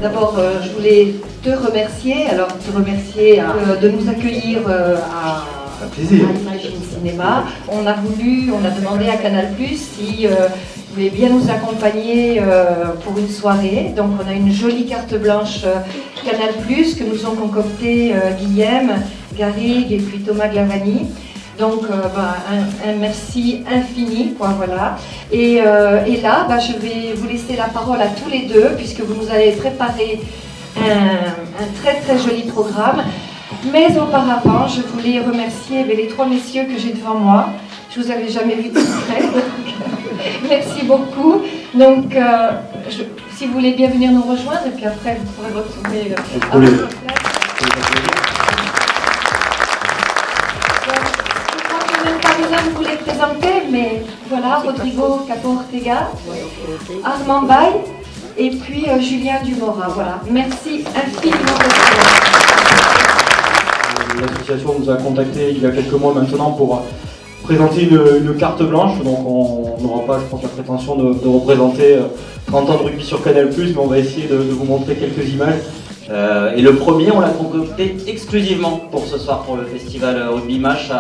D'abord, je voulais te remercier, de nous accueillir à Imagine Cinéma. On a demandé à Canal+ si voulait bien nous accompagner pour une soirée. Donc on a une jolie carte blanche Canal+, que nous ont concocté Guillaume, Garrigue et puis Thomas Glavani. Donc un merci infini, quoi, voilà. Et là, je vais vous laisser la parole à tous les deux, puisque vous nous avez préparé un très très joli programme. Mais auparavant, je voulais remercier les trois messieurs que j'ai devant moi. Je vous avais jamais vu de près, donc merci beaucoup. Donc, si vous voulez bien venir nous rejoindre, et puis après vous pourrez retrouver à votre place. Je crois que même pas besoin de vous les présenter, mais voilà, Rodrigo Capo-Ortega, Armand Baye, et puis Julien Dumora. Voilà, merci infiniment. L'association nous a contactés il y a quelques mois maintenant pour présenter une carte blanche, donc on n'aura pas, je pense, la prétention de représenter 30 ans de rugby sur Canal+, mais on va essayer de vous montrer quelques images. Et le premier, on l'a concocté exclusivement pour ce soir, pour le festival Rugby Match.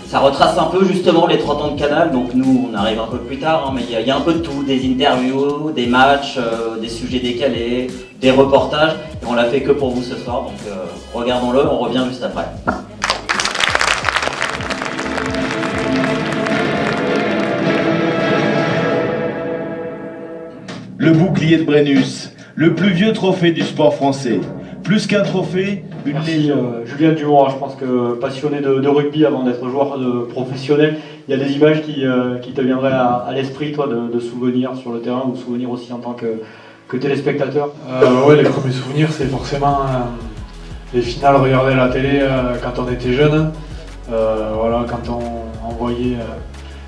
Ça retrace un peu justement les 30 ans de Canal, donc nous on arrive un peu plus tard, mais il y a un peu de tout, des interviews, des matchs, des sujets décalés, des reportages, et on l'a fait que pour vous ce soir, donc regardons-le, on revient juste après. Le bouclier de Brennus, le plus vieux trophée du sport français. Plus qu'un trophée, une légende. Julien Dumora, je pense que passionné de rugby avant d'être joueur professionnel, il y a des images qui te viendraient à l'esprit, toi, de souvenirs sur le terrain, ou souvenirs aussi en tant que téléspectateur. Ouais, les premiers souvenirs, c'est forcément les finales regardées à la télé quand on était jeune. Voilà, quand on voyait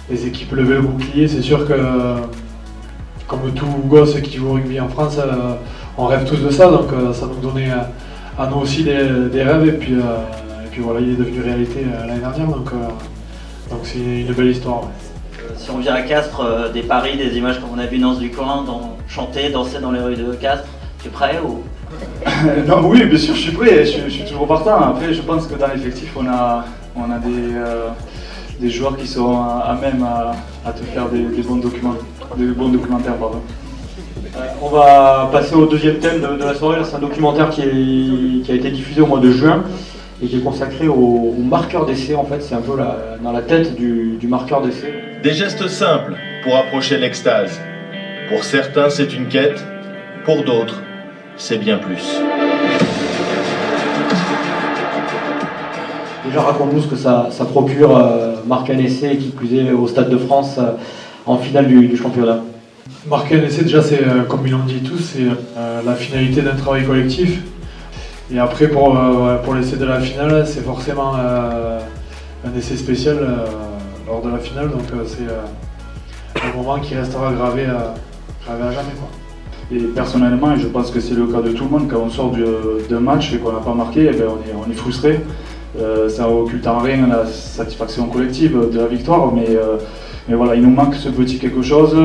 les équipes lever le bouclier, c'est sûr que, comme tout gosse qui joue au rugby en France, on rêve tous de ça, donc ça nous donnait à nous aussi des rêves, et puis voilà, il est devenu réalité l'année dernière, donc c'est une belle histoire. Ouais. Si on vient à Castres, des paris, des images comme on a vu Nance du coin, chanter, danser dans les rues de Castres, tu es prêt ou... Non, oui, bien sûr, je suis prêt, je suis toujours partant. Après, je pense que dans l'effectif, on a des joueurs qui sont à même à te faire des bons documentaires. Pardon. On va passer au deuxième thème de la soirée. C'est un documentaire qui a été diffusé au mois de juin et qui est consacré au marqueur d'essai. En fait, c'est un peu dans la tête du marqueur d'essai. Des gestes simples pour approcher l'extase. Pour certains, c'est une quête. Pour d'autres, c'est bien plus. Déjà, raconte-nous ce que ça procure, marquer un essai, qui plus est au Stade de France, en finale du championnat. Marquer un essai, déjà, c'est, comme ils l'ont dit tous, c'est la finalité d'un travail collectif. Et après, pour l'essai de la finale, c'est forcément un essai spécial lors de la finale. Donc c'est un moment qui restera gravé à jamais, quoi. Et personnellement, et je pense que c'est le cas de tout le monde, quand on sort d'un match et qu'on n'a pas marqué, on est frustré. Ça occulte en rien la satisfaction collective de la victoire, mais voilà, il nous manque ce petit quelque chose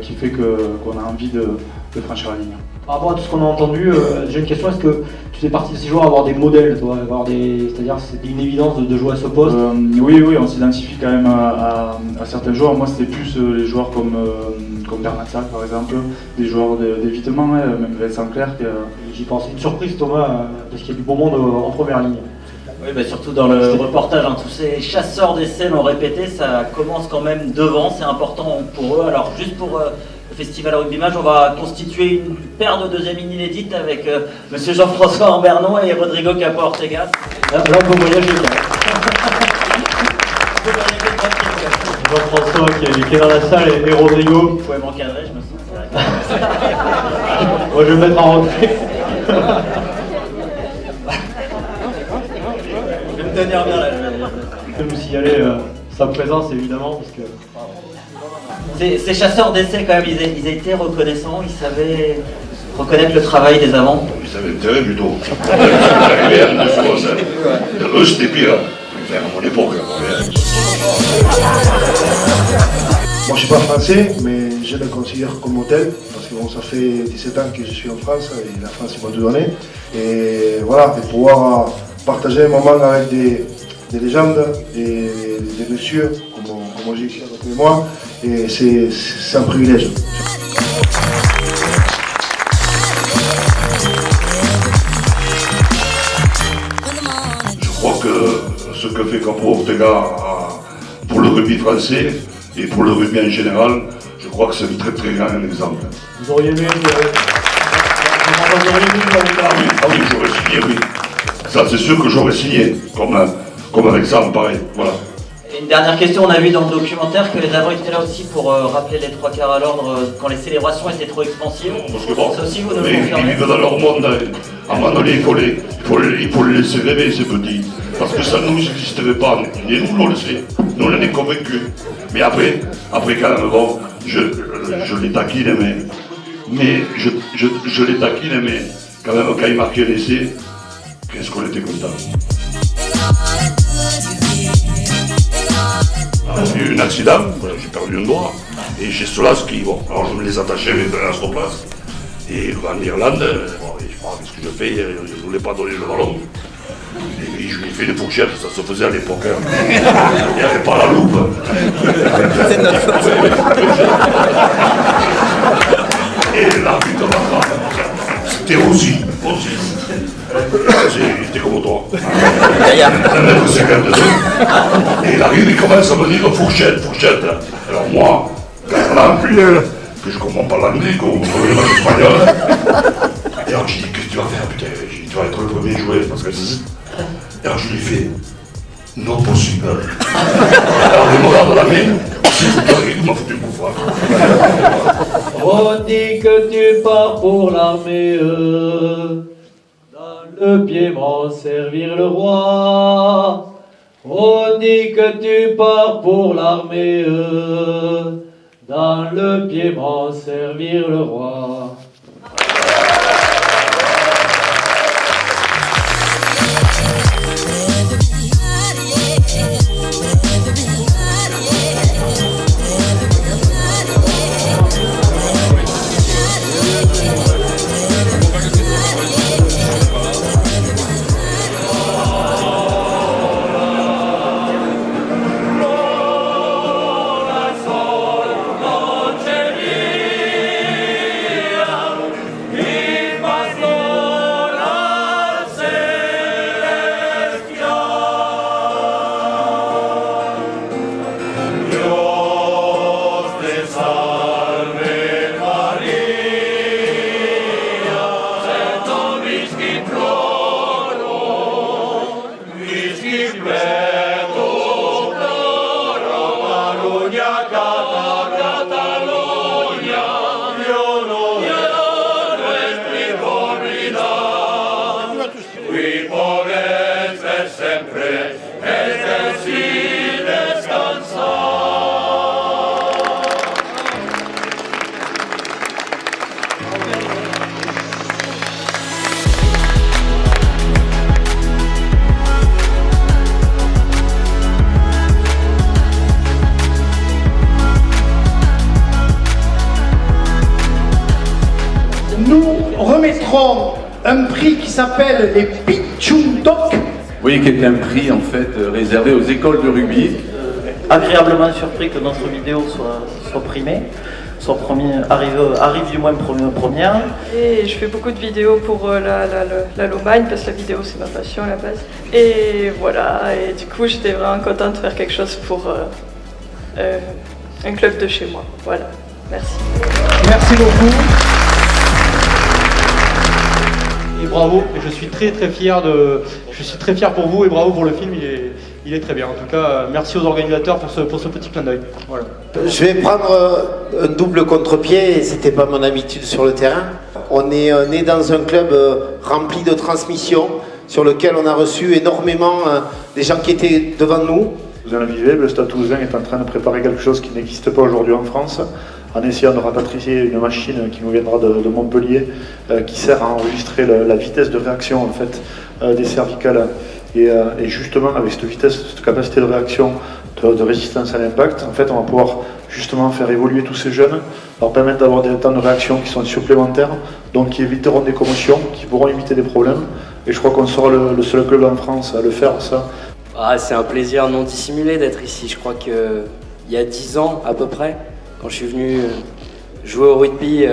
qui fait qu'on a envie de franchir la ligne. Par rapport à tout ce qu'on a entendu, j'ai une question, est-ce que tu fais partie de ces joueurs à avoir des modèles, toi, c'est-à-dire c'est une évidence de jouer à ce poste? Oui, on s'identifie quand même à certains joueurs. Moi, c'était plus les joueurs comme Bernard Sac, par exemple, des joueurs d'évitement, même Vincent Clerc. J'y pense, c'est une surprise, Thomas, parce qu'il y a du bon monde en première ligne. Oui, bah surtout dans le reportage, tous ces chasseurs d'essais l'ont répété, ça commence quand même devant, c'est important pour eux. Alors juste pour le festival Rugby Match, on va constituer une paire de deuxième ligne inédite avec monsieur Jean-François Ambernon et Rodrigo Capo-Ortega. Là, on peut voyager. Jean-François qui est dans la salle et Rodrigo. Vous pouvez m'encadrer, je me sens. Moi, je vais me mettre en retrait. Je vais me tenir bien là. Je vais nous signaler sa présence, évidemment, parce que... Ces chasseurs d'essais, quand même, ils étaient reconnaissants, ils savaient reconnaître le travail des avants. Ils savaient intérêt plutôt. Eux, c'était pire. Enfin, à mon époque. Moi, je suis pas français, mais jeunes considèrent comme tel, parce que bon, ça fait 17 ans que je suis en France et la France m'a tout donné. Et voilà, et pouvoir partager un moment avec des légendes, des messieurs, comme j'ai ici avec moi, et c'est un privilège. Je crois que ce que fait Capo Ortega pour le rugby français et pour le rugby en général, je crois que c'est un très très grand exemple. Vous auriez aimé Ah oui, j'aurais signé, oui. Ça, c'est sûr que j'aurais signé, comme avec Sam, pareil. Voilà. Une dernière question, on a vu dans le documentaire que les avants étaient là aussi pour rappeler les 3 quarts à l'ordre quand les célébrations étaient trop expansives. Parce que bon, ça aussi, vous nous mais confirmez. ils vivent dans leur monde. À un moment donné, il faut les laisser rêver, ces petits. Parce que ça ne nous existerait pas. Et nous, on le sait. Nous, on en est convaincus. Mais après quand même, bon, je les taquine, mais je les taquine, mais quand même, quand il marquait l'essai, qu'est-ce qu'on était content. J'ai eu un accident, j'ai perdu un doigt, et j'ai cela qui, bon, alors je me les attachais avec un astroplace. Et en Irlande, bon, je sais pas qu'est-ce que je fais, je ne voulais pas donner le ballon. Et puis je lui ai fait des fourchettes, ça se faisait à l'époque. Il n'y avait pas la loupe. C'est notre faute. Et l'arbitre m'a c'était aussi. J'étais comme toi. Et il arrive, il commence à me dire fourchette. Alors moi, que je comprends pas l'anglais, qu'on connaît pas l'espagnol. Et alors je dis, qu'est-ce que tu vas faire, putain? Je dis, tu vas être le premier joueur, parce que et alors je lui fais, non possible. Alors il me regarde la main, il m'a foutu une coup froid. On dit que tu pars pour l'armée, dans le Piémont servir le roi. On dit que tu pars pour l'armée, dans le Piémont servir le roi. Un prix qui s'appelle les Pichundok. Oui, qui est un prix en fait réservé aux écoles de rugby. Agréablement surpris que notre vidéo soit primée, arrive du moins première. Et je fais beaucoup de vidéos pour la Lomagne parce que la vidéo c'est ma passion à la base. Et voilà, et du coup j'étais vraiment contente de faire quelque chose pour un club de chez moi. Voilà, merci. Merci beaucoup. Et bravo, et je suis très fier pour vous et bravo pour le film, il est très bien. En tout cas, merci aux organisateurs pour ce petit clin d'œil. Voilà. Je vais prendre un double contre-pied, et c'était pas mon habitude sur le terrain. On est né dans un club rempli de transmissions, sur lequel on a reçu énormément des gens qui étaient devant nous. Vous en vivez, le Stade Toulousain est en train de préparer quelque chose qui n'existe pas aujourd'hui en France, en essayant de rapatrier une machine qui nous viendra de Montpellier, qui sert à enregistrer la vitesse de réaction en fait, des cervicales. Et justement, avec cette vitesse, cette capacité de réaction, de résistance à l'impact, en fait, on va pouvoir justement faire évoluer tous ces jeunes, leur permettre d'avoir des temps de réaction qui sont supplémentaires, donc qui éviteront des commotions, qui pourront éviter des problèmes. Et je crois qu'on sera le seul club en France à le faire, ça. C'est un plaisir non dissimulé d'être ici. Je crois qu'il y a 10 ans à peu près, quand je suis venu jouer au rugby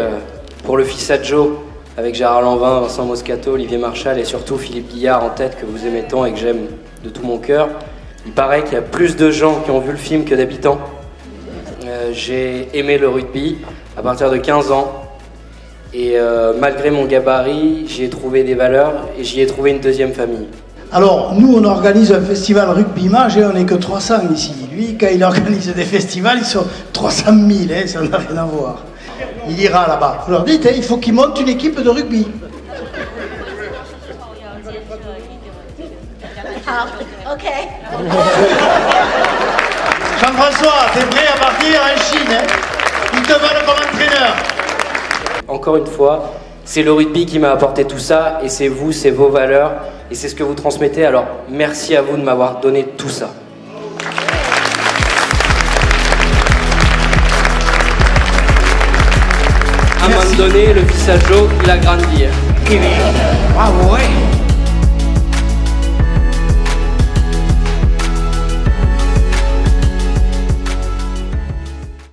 pour le FISA Joe, avec Gérard Lanvin, Vincent Moscato, Olivier Marchal et surtout Philippe Guillard en tête, que vous aimez tant et que j'aime de tout mon cœur. Il paraît qu'il y a plus de gens qui ont vu le film que d'habitants. J'ai aimé le rugby à partir de 15 ans et malgré mon gabarit, j'y ai trouvé des valeurs et j'y ai trouvé une deuxième famille. Alors, nous, on organise un festival Rugby Mage et on n'est que 300 ici. Lui, quand il organise des festivals, ils sont 300 000, ça n'a rien à voir. Il ira là-bas. Vous leur dites, il faut qu'il monte une équipe de rugby. Ok. Jean-François, t'es prêt à partir en Chine, Ils te veulent comme entraîneur. Encore une fois, c'est le rugby qui m'a apporté tout ça, et c'est vous, c'est vos valeurs, et c'est ce que vous transmettez, alors merci à vous de m'avoir donné tout ça. À un moment donné, le FISA Joe, il a grandi. Bravo, ouais.